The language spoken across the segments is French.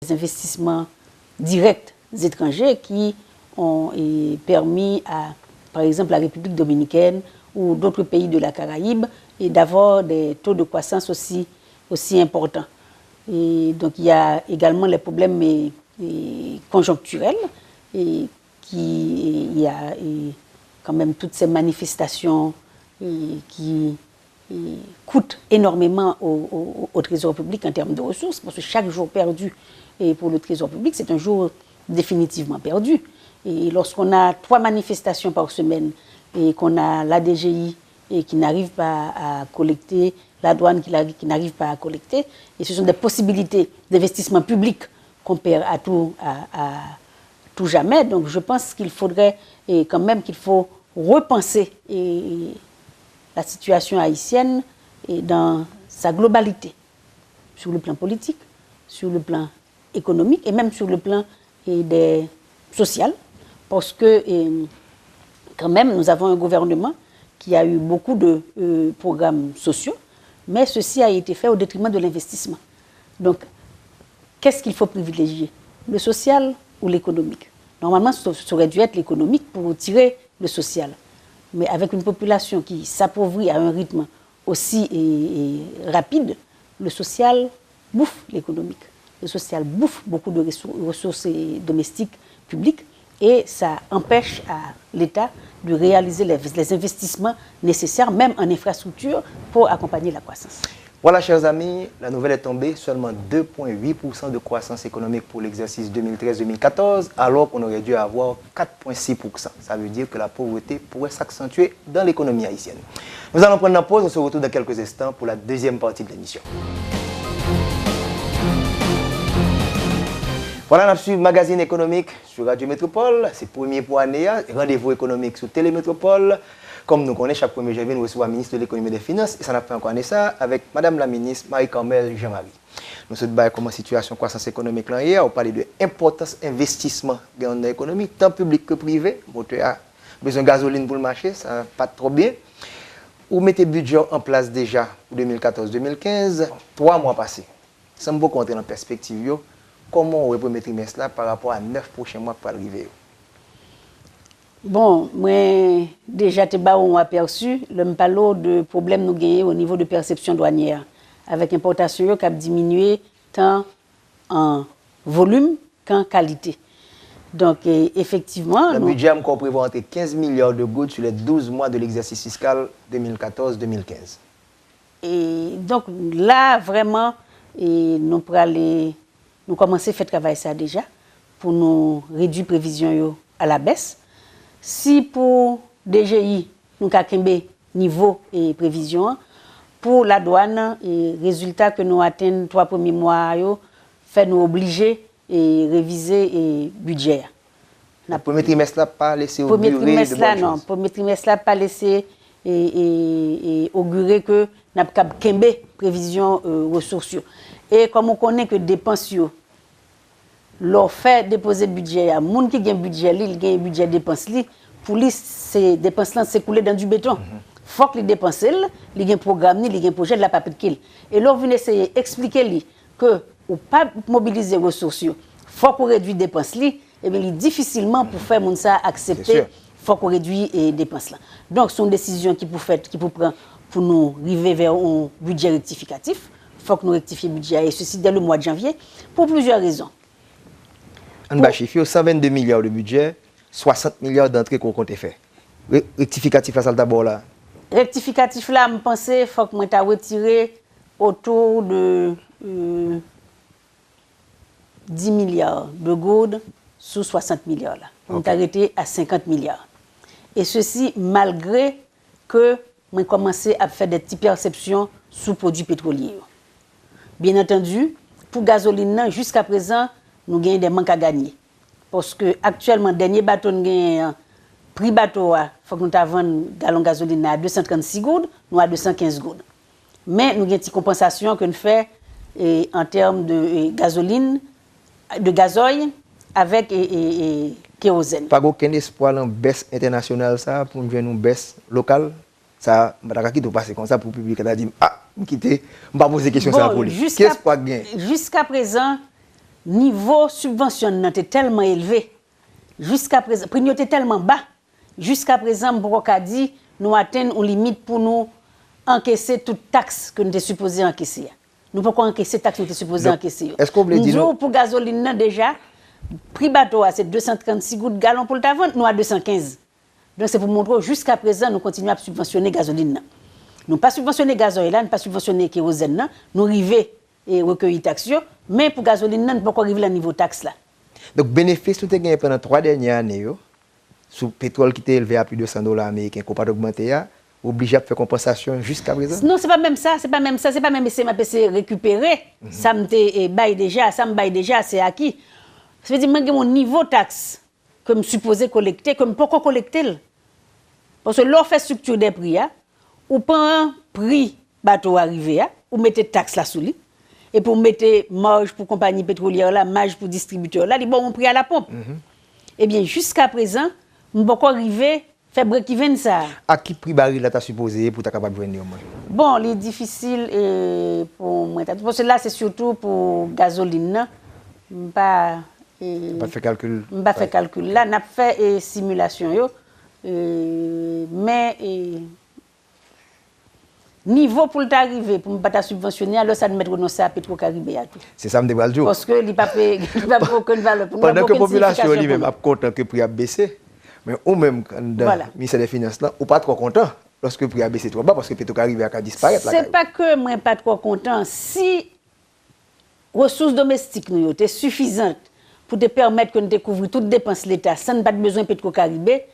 des investissements directs étrangers qui ont permis à, par exemple, la République dominicaine ou d'autres pays de la Caraïbe d'avoir des taux de croissance aussi importants. Et donc il y a également les problèmes conjoncturels il y a quand même toutes ces manifestations qui coûtent énormément au Trésor public en termes de ressources, parce que chaque jour perdu pour le Trésor public, c'est un jour définitivement perdu. Et lorsqu'on a 3 manifestations par semaine et qu'on a la DGI qui n'arrive pas à collecter, la douane qui n'arrive pas à collecter, et ce sont des possibilités d'investissement public qu'on perd à tout jamais. Donc je pense qu'il faudrait quand même qu'il faut repenser la situation haïtienne dans sa globalité, sur le plan politique, sur le plan économique et même sur le plan social, parce que quand même nous avons un gouvernement qui a eu beaucoup de programmes sociaux, mais ceci a été fait au détriment de l'investissement. Donc, qu'est-ce qu'il faut privilégier? Le social ou l'économique? Normalement, ça aurait dû être l'économique pour tirer le social. Mais avec une population qui s'appauvrit à un rythme aussi rapide, le social bouffe l'économique. Le social bouffe beaucoup de ressources domestiques publiques et ça empêche à l'État de réaliser les investissements nécessaires, même en infrastructure, pour accompagner la croissance. Voilà, chers amis, la nouvelle est tombée, seulement 2,8% de croissance économique pour l'exercice 2013-2014, alors qu'on aurait dû avoir 4,6%. Ça veut dire que la pauvreté pourrait s'accentuer dans l'économie haïtienne. Nous allons prendre une pause, on se retrouve dans quelques instants pour la deuxième partie de l'émission. Voilà, on a suivi le magazine économique sur Radio Métropole. C'est le premier pour l'année, rendez-vous économique sur Télémétropole. Comme nous connaissons, chaque 1er janvier, nous recevons la ministre de l'économie et des finances. Et ça n'a pas encore ça avec Madame la ministre Marie-Carmel Jean-Marie. Nous sommes comment la situation de croissance économique là hier. On parlait de l'importance d'investissement dans l'économie, tant public que privé. Moteur a besoin de gasoline pour le marché, ça va pas trop bien. Vous mettez le budget en place déjà pour 2014-2015, 3 mois passés. Ça me beaucoup entrer en perspective. Comment on va premier trimestre là par rapport à 9 prochains mois pour arriver? Bon, moi, déjà, on a aperçu le palo de problèmes nous gagnons au niveau de perception douanière, avec importation qui a diminué tant en volume qu'en qualité. Donc, effectivement... Le budget a prévu entre 15 milliards de gouttes sur les 12 mois de l'exercice fiscal 2014-2015. Et donc, là, vraiment, nous commençons à faire travail ça déjà, pour nous réduire la prévision à la baisse. Si pour DGI, nous avons niveau et prévision, pour la douane, les résultats que nous atteignons 3 premiers mois, fait nous obliger et réviser le budget. Le premier trimestre là pas laissé augurer de bonnes choses. Non, le premier trimestre là pas laissé augurer que nous avons prévision ressources. Et comme on connaît que dépenses, leur fait déposer budget à monde qui a un budget, il a un budget dépense pour lui ces dépenses là s'écouler dans du béton. Faut que les dépenses il a un programme, il a un projet de la papier qu'il. Et là on vient essayer expliquer lui que ou pas mobiliser ressources, faut qu'on réduise dépenses et bien il difficilement pour faire monde ça accepter, faut qu'on réduise les dépenses là. Donc son décision qui pour prendre pour nous arriver vers un budget rectificatif, faut que nous rectifier le budget et ceci dès le mois de janvier pour plusieurs raisons. On va chiffrer 122 milliards de budget, 60 milliards d'entrées qu'on compte faire. Rectificatif là, ça d'abord là. Rectificatif là, je pense qu'il faut que je retire autour de 10 milliards de gouttes sur 60 milliards là. On est arrêté à 50 milliards. Et ceci malgré que je commencé à faire des petites perceptions sous produits pétroliers. Bien entendu, pour gasoline jusqu'à présent, nous gagnons des manques à gagner. Parce que actuellement, le dernier bateau, prix bateau, il faut que nous avons un gallon de gasoline à 236 gouttes, nous à 215 gouttes. Mais nous avons une petite compensation que nous faisons en termes de gasoline, de gazoil avec kérosène. Pas aucun espoir en baisse internationale ça pour nous une baisse locale. Ça, qui doit passer comme ça pour le public. On a dit, quitter, on va poser question ça pour lui. Jusqu'à présent, niveau subvention était tellement élevé, jusqu'à présent, prix était tellement bas, jusqu'à présent, Mboko dit, nous atteignons une limite pour nous encaisser toute taxe que nous étions supposés encaisser. Nous ne pouvons pas encaisser taxe que nous étions supposés encaisser. Est-ce qu'on peut dire pour gasoline, déjà, prix bateau, c'est 236 gouttes gallon pour le vendre, nous à 215. Donc c'est pour montrer jusqu'à présent, nous continuons à subventionner gasoline. Nous ne pas subventionner gasoil, nous ne pas subventionner kérosène, nous arrivons et recueillir taxes, mais pour gasoline, nous ne pouvons pas arriver à niveau taxe là. Donc, bénéfice que vous avez gagné pendant 3 dernières années, sur le pétrole qui était élevé à plus de $100 américains, qu'on n'a pas augmenté, obligé à faire compensation jusqu'à présent? Non, c'est pas même ça, c'est pas même essayer de récupérer. Ça me baille déjà, c'est acquis. Ça veut dire que mon niveau taxe que je supposé collecter, que je ne peux pas collecter. Parce que l'on fait structure des prix, ou pas un prix bateau arrivé, ou mettez taxe là sous lui. Et pour mettre marge pour compagnie pétrolière là, marge pour distributeur là, bon on prix à la pompe. Eh bien jusqu'à présent, on peut pas arriver faire break-even ça. À qui prix baril là t'as supposé pour être capable de venir? Bon, c'est difficile pour moi parce que là c'est surtout pour gasoline. Pas fait calcul. Pas fait calcul là, n'a fait simulation yo. Mais niveau pour l'arrivée, pour ne pas subventionner, alors ça ne mettre dans ça à Petro-Caribé. C'est ça me dévoile le jour. Parce que il n'y a pas aucune valeur. Pendant que la population lui-même est contente que le prix a baissé, mais ou même dans le ministère des Finances, ou pas trop content lorsque le prix a baissé trop bas parce que Petro-Caribé a disparaître. Ce n'est pas que moi pas trop content. Si les ressources domestiques nous étaient suffisantes pour te permettre que nous découvrions toutes les dépenses de l'État sans pas besoin de Petro-Caribé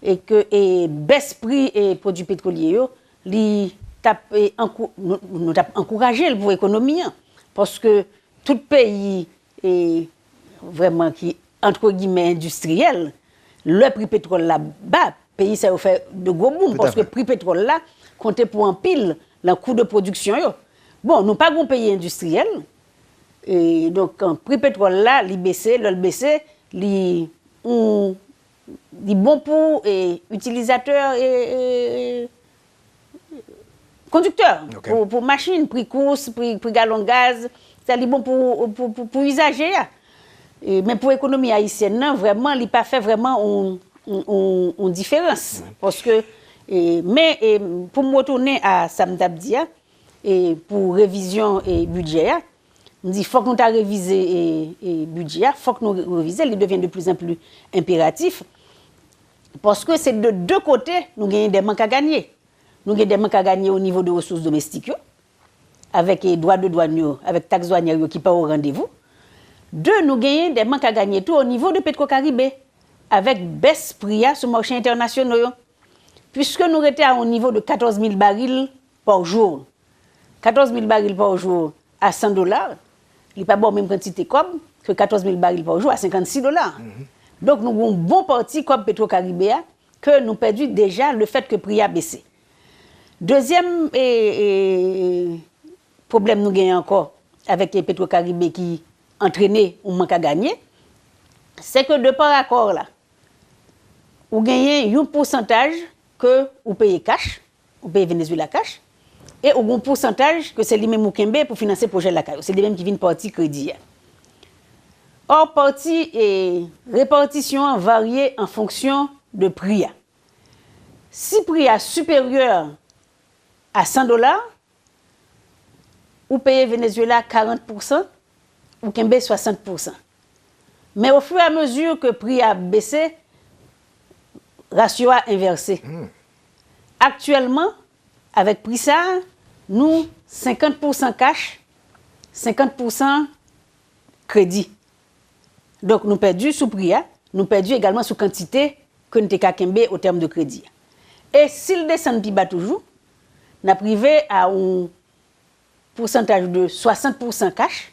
et que baisse prix et produits pétroliers, nous encourager pour l'économie parce que tout pays est vraiment qui entre guillemets industriel, le prix pétrole là bas, pays ça fait de gros boom parce que le prix pétrole là comptait pour un pile le coût de production yo. Bon, nous pas un pays industriel et donc quand prix pétrole là li baissé, le baissé, li bon pour utilisateurs et conducteurs, pour machines, prix course, prix gallon gaz, c'est bon pour usagers. Mais pour l'économie haïtienne, non, vraiment, il n'a pas fait vraiment une différence. Parce que, mais pour me retourner à Samdabdia, et pour révision et budget, on dit qu'il faut que nous réviser le budget, il faut que nous révisions, il devient de plus en plus impératif. Parce que c'est de deux côtés, nous gagnons des manques à gagner. Nous avons des manques à gagner au niveau des ressources domestiques, avec les droits de douane, avec les taxes douanières qui ne sont pas au rendez-vous. Deux, nous avons des manques à gagner tout au niveau de Petro-Caribé, avec baisse prix sur le marché international. Puisque nous étions au niveau de 14 000 barils par jour. 14 000 barils par jour à $100, il n'est pas bon même quantité comme que 14 000 barils par jour à $56. Donc nous avons un bon parti comme Petro-Caribé que nous perdons déjà le fait que le prix a baissé. Deuxième problème nous gagnons encore avec les Petro-Caribé qui entraînent ou manque à gagner, c'est que de par accord là, vous gagnez un pourcentage que vous payez cash, vous payez Venezuela cash, et vous avez un pourcentage que c'est lui-même qui pour financer le projet de la CAIO. C'est lui-même qui vient partie crédit. Or, partie et répartition varie en fonction de prix. Si le prix est supérieur à $100, vous payez Venezuela 40%, ou Kembe 60%. Mais au fur et à mesure que le prix a baissé, le ratio a inversé. Actuellement, avec prix ça, nous, 50% cash, 50% crédit. Donc, nous perdons sous prix, nous perdons également sous quantité que nous avons au terme de crédit. Et s'il descend plus bas toujours, nous avons privé à un pourcentage de 60% cash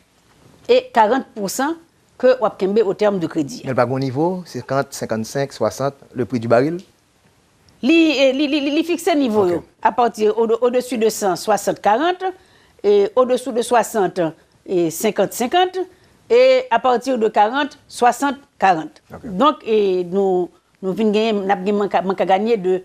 et 40% que nous avons au terme de crédit. Mais pas bon niveau, 50, 55, 60, le prix du baril? Il fixe un niveau à partir au-dessus de 100, 60, 40, et au-dessous de 60, 50, 50, et à partir de 40, 60, 40. Donc, nous avons gagné de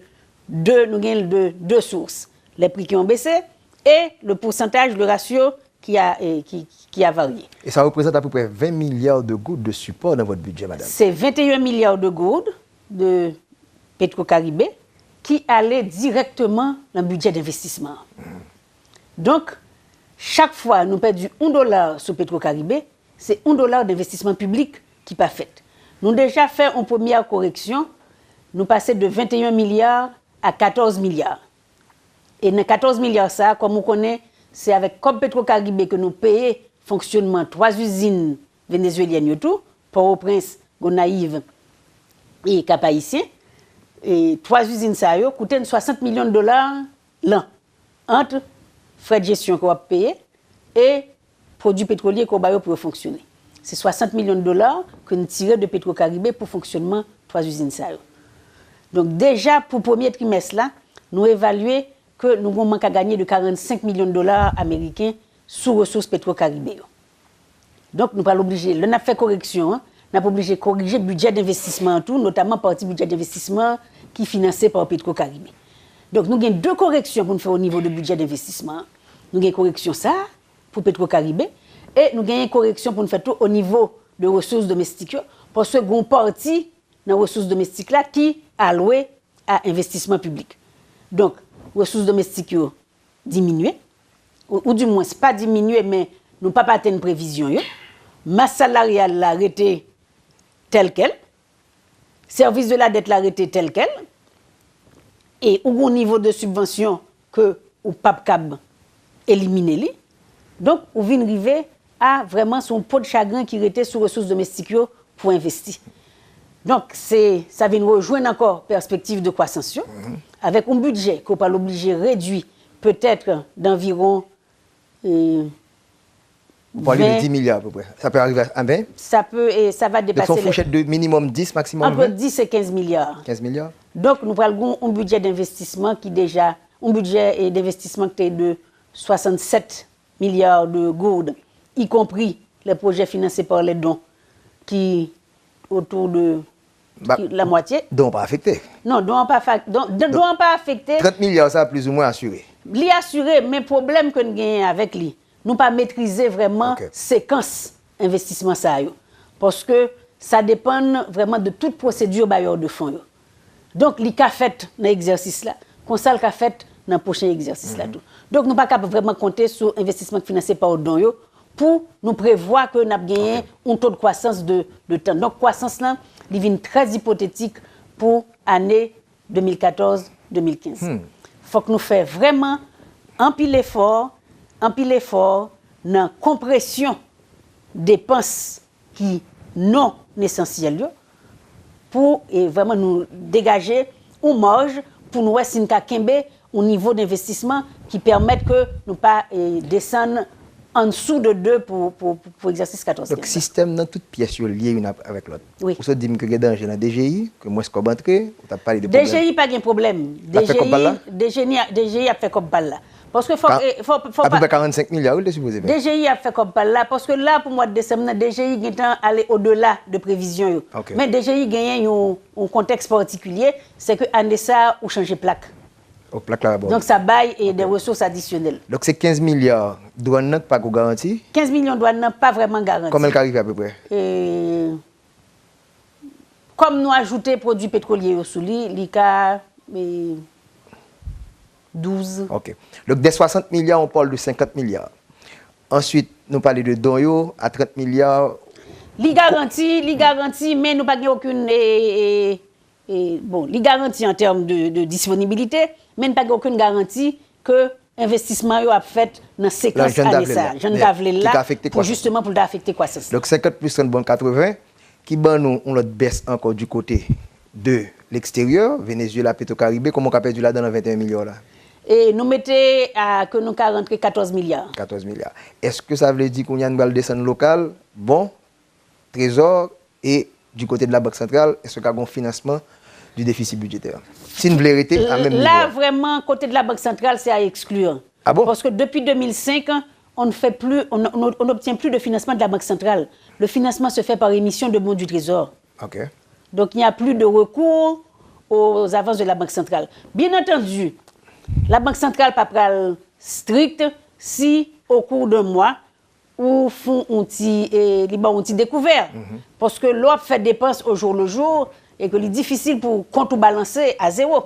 deux sources. Les prix qui ont baissé et le pourcentage, le ratio qui a varié. Et ça représente à peu près 20 milliards de gouttes de support dans votre budget, madame. C'est 21 milliards de gouttes de Petro-Caribé qui allaient directement dans le budget d'investissement. Donc, chaque fois nous perdons $1 sur Petro-Caribé, c'est $1 d'investissement public qui n'est pas fait. Nous avons déjà fait une première correction, nous passons de 21 milliards à 14 milliards. Et dans 14 milliards, ça, comme on connaît, c'est avec comme Petro-Caribé que nous payons fonctionnement 3 usines vénézuéliennes, Port-au-Prince, Gonaïve et Cap-Haïtien. Et 3 usines, ça coûtent $60 millions l'an, entre frais de gestion qu'on va payer et produits pétroliers qu'on va pour fonctionner. C'est $60 millions que nous tirons de Petro-Caribé pour fonctionnement 3 usines. Donc déjà, pour le premier trimestre, là, nous évaluons que nous avons manqué à gagner de $45 millions américains sous ressources Petro-Caribé. Donc nous ne sommes pas obligés, là, nous avons fait correction, nous sommes obligés de corriger le budget d'investissement, tout, notamment partie budget d'investissement qui est financé par Petro-Caribé. Donc nous avons 2 corrections pour nous faire au niveau du budget d'investissement. Nous avons une correction ça pour Petro-Caribé et nous avons une correction pour nous faire tout au niveau de ressources domestiques parce que nous avons une partie dans les ressources domestiques là qui est allouée à investissement public. Donc, ressources domestiques diminuées, ou du moins, pas diminuées, mais nous pas atteindre une prévision. Masse salariale l'a arrêté telle qu'elle, service de la dette l'a arrêté tel quel, et au niveau de subvention que ou pas cap éliminer. Donc, on vient arriver à vraiment son pot de chagrin qui était sur ressources domestiques pour investir. Donc, ça vient rejoindre encore perspective de croissance. Avec un budget qu'on pas l'obliger réduit peut-être d'environ pour aller de 10 milliards à peu près. Ça peut arriver à 20? Ça peut et ça va dépasser. Donc, son fourchette de minimum 10, maximum 20? Entre 10 et 15 milliards. 15 milliards? Donc, nous prenons un budget d'investissement qui déjà, un budget d'investissement qui est de 67 milliards de gourdes, y compris les projets financés par les dons, qui autour de la moitié. Dons pas affectés? Non, dons pas affectés. 30 milliards, ça a plus ou moins assuré? Lui assuré, mais le problème que nous avons avec lui, nous pas maîtriser vraiment séquence investissement ça. Parce que ça dépend vraiment de toute procédure bailleur de fonds. Donc, li ka fait dans l'exercice là, comme ça le ka fait dans le prochain exercice là tout. Donc, nous pas capable vraiment compter sur investissement financé par don pour nous prévoir que nous avons gagné un taux de croissance de temps. Donc, croissance là, il vient très hypothétique pour l'année 2014-2015. Faut que nous fassions vraiment un pile effort dans la compression des dépenses qui non essentielles pour vraiment nous dégager une marge pour nous essayer de un niveau d'investissement qui permette que nous pas descendre en dessous de 2 pour exercice 14. Donc, système dans toute pièce liée une avec l'autre. Oui. Vous avez dit que vous avez danger dans la DGI, que moi, je suis entré, vous avez parlé de problème. DGI, pas de problème. DGI a fait comme balle là. Parce que faut à peu près 45 milliards, vous le supposez. DGI a fait comme balle là. Parce que là, pour le mois de décembre, DGI est allé au-delà de prévisions. Okay. Mais DGI gagne un contexte particulier, c'est que année ça, ou changer plaque. Donc ça baille et des ressources additionnelles. Donc c'est 15 milliards. Douane pas garantie? 15 millions de douane pas vraiment garantie. Comment elle arrive à peu près? Comme nous ajoutons produits pétroliers au souli, l'ICA 12. Ok. Donc des 60 milliards, on parle de 50 milliards. Ensuite, nous parlons de Donyo à 30 milliards. Li garantie, mais nous n'avons aucune. Li garantie en termes de disponibilité, mais nous n'avons aucune garantie que l'investissement a fait dans la séquence année ça. Jean Davlel là, pour justement pour affecter croissance. Donc 50 plus 30 bon 80, qui ban nous on baisse encore du côté de l'extérieur, Venezuela, Petro-Caribé, comment on a perdu là dans 21 milliards là? Et nous mettons que nous avons rentré 14 milliards. 14 milliards. Est-ce que ça veut dire qu'on y a une balle descente locale? Bon, Trésor et du côté de la Banque centrale, est-ce qu'il y a un financement du déficit budgétaire? C'est une vérité à même niveau. Là, vraiment, côté de la Banque centrale, c'est à exclure. Ah bon? Parce que depuis 2005, on n'obtient plus de financement de la Banque centrale. Le financement se fait par émission de bons du Trésor. OK. Donc, il n'y a plus de recours aux avances de la Banque centrale. Bien entendu, la Banque centrale n'est pas stricte si au cours d'un mois, ou font un petit découvert. Parce que l'autre fait dépenses au jour le jour et que c'est difficile pour compte ou balancer à zéro.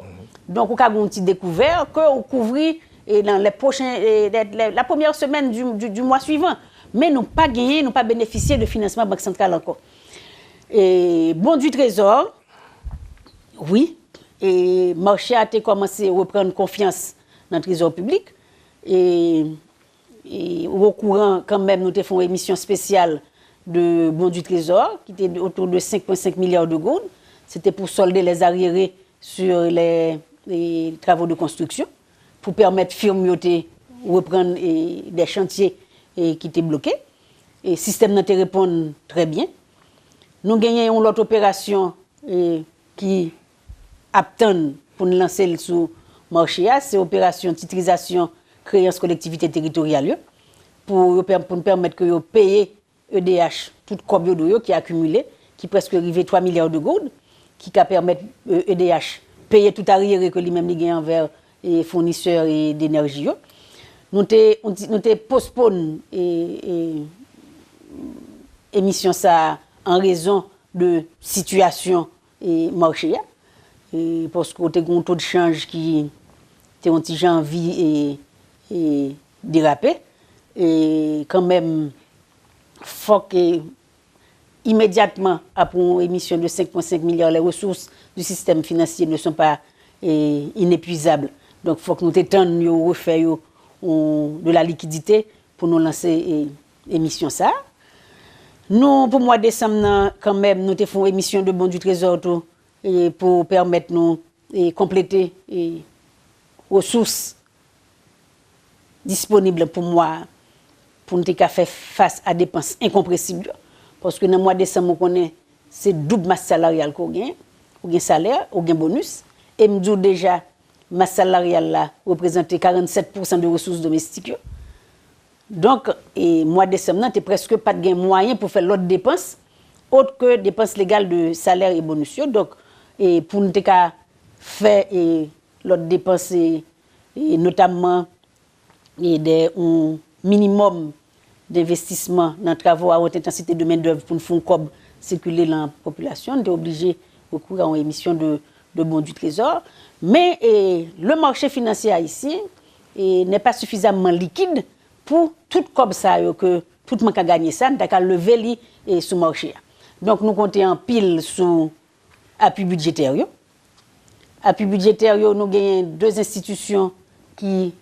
Donc, on a un petit découvert que on couvrit dans les prochains, la première semaine du mois suivant. Mais nous pas gagné, nous pas bénéficié de financement Banque centrale encore. Et bon du Trésor, oui, et le marché a commencé à reprendre confiance dans le Trésor public. Et au courant, quand même, nous avons fait une émission spéciale de bon du Trésor, qui était autour de 5,5 milliards de gourdes. C'était pour solder les arriérés sur les travaux de construction, pour permettre firme de reprendre des chantiers qui étaient bloqués. Et le système n'a pas répondu très bien. Nous gagnons l'autre opération qui attend pour nous lancer sur le marché, c'est l'opération titrisation créance collectivité territoriale pour nous permettre que vous payiez EDH tout le qui est accumulé, qui est presque arrivé 3 milliards de gourdes, qui permet EDH payer tout arrière que lui-même gagne envers les fournisseurs d'énergie. Nous avons postponé l'émission ça en raison de situation et marché. Parce qu'on a un taux de change qui était un petit janvier et dérapé. Et quand même, il faut que immédiatement, après une émission de 5,5 milliards, les ressources du système financier ne sont pas inépuisables. Donc, il faut que nous tendions à refaire de la liquidité pour nous lancer l'émission ça. Nous, pour le mois de décembre, quand même, nous avons fait une émission de bon du Trésor pour permettre nous de compléter les ressources disponibles pour moi, pour nous faire face à des dépenses incompressibles. Parce que dans le mois de décembre, on connaît c'est double masse salariale qu'on gagne, ou gain salaire, ou gain bonus. Et me dis déjà, masse salariale là représente 47% de ressources domestiques. Donc, le mois de décembre, tu n'as presque pas de moyen pour faire l'autre dépense, autre que dépenses légales de salaire et bonus. Donc, pour nous faire l'autre dépense, notamment un minimum d'investissement dans les travaux à haute intensité de main-d'œuvre pour nous faire comme circuler dans la population, on est obligé de recourir à une émission de bons du Trésor. Mais le marché financier haïtien n'est pas suffisamment liquide pour tout comme ça, que tout le monde a gagné ça, nous avons lever sur le marché. Donc nous comptons en pile sur l'appui budgétaire. Appui budgétaire, nous avons deux institutions qui